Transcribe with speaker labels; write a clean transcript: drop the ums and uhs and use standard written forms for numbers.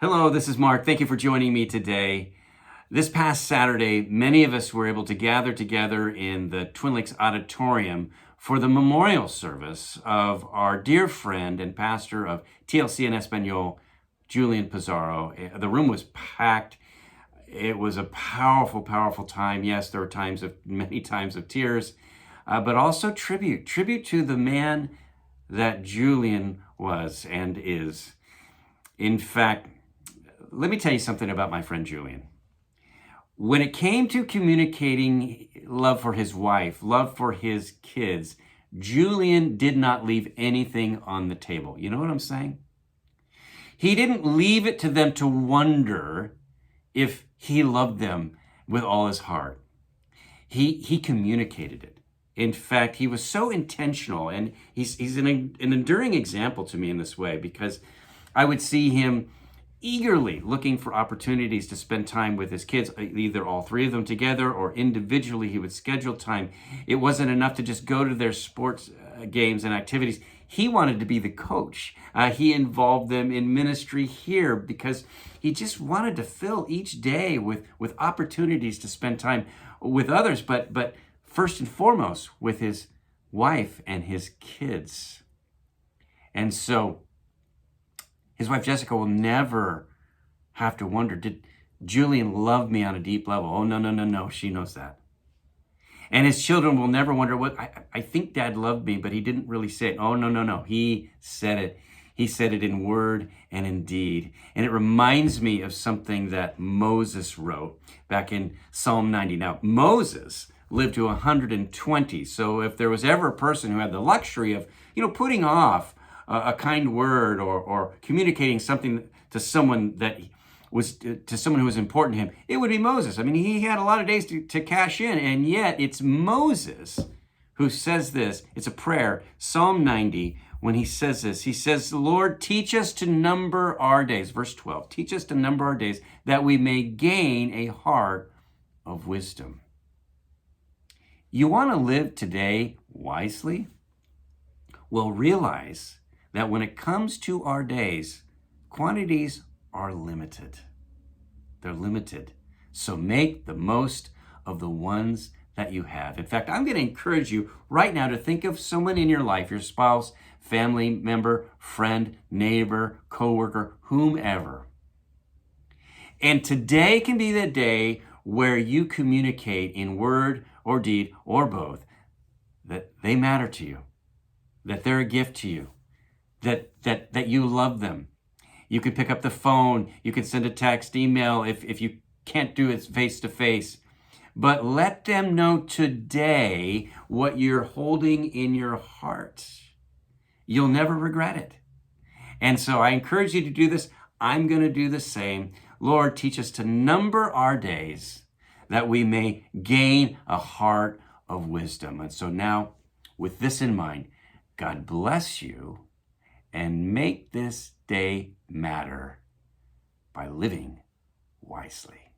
Speaker 1: Hello, this is Mark. Thank you for joining me today. This past Saturday, many of us were able to gather together in the Twin Lakes Auditorium for the memorial service of our dear friend and pastor of TLC in Espanol, Julian Pizarro. The room was packed. It was a powerful, powerful time. Yes, there were many times of tears, but also tribute to the man that Julian was and is. In fact, let me tell you something about my friend Julian. When it came to communicating love for his wife, love for his kids, Julian did not leave anything on the table. You know what I'm saying? He didn't leave it to them to wonder if he loved them with all his heart. He communicated it. In fact, he was so intentional, and he's an enduring example to me in this way, because I would see him eagerly looking for opportunities to spend time with his kids, either all three of them together or individually. He would schedule time. It wasn't enough to just go to their sports games and activities. He wanted to be the coach. He involved them in ministry here because he just wanted to fill each day with opportunities to spend time with others, but first and foremost with his wife and his kids. And so his wife, Jessica, will never have to wonder, did Julian love me on a deep level? Oh, no. She knows that. And his children will never wonder, I think Dad loved me, but he didn't really say it. Oh, no. He said it. He said it in word and in deed. And it reminds me of something that Moses wrote back in Psalm 90. Now, Moses lived to 120. So if there was ever a person who had the luxury of, putting off a kind word or communicating something to someone to someone who was important to him, it would be Moses. I mean, he had a lot of days to cash in, and yet it's Moses who says this. It's a prayer, Psalm 90, when he says this. He says, Lord, teach us to number our days. Verse 12, teach us to number our days that we may gain a heart of wisdom. You want to live today wisely? Well, realize that when it comes to our days, quantities are limited. They're limited. So make the most of the ones that you have. In fact, I'm going to encourage you right now to think of someone in your life, your spouse, family member, friend, neighbor, coworker, whomever. And today can be the day where you communicate in word or deed or both that they matter to you, that they're a gift to you, that you love them. You could pick up the phone, you could send a text, email if you can't do it face to face. But let them know today what you're holding in your heart. You'll never regret it. And so I encourage you to do this. I'm going to do the same. Lord, teach us to number our days that we may gain a heart of wisdom. And so now, with this in mind, God bless you, and make this day matter by living wisely.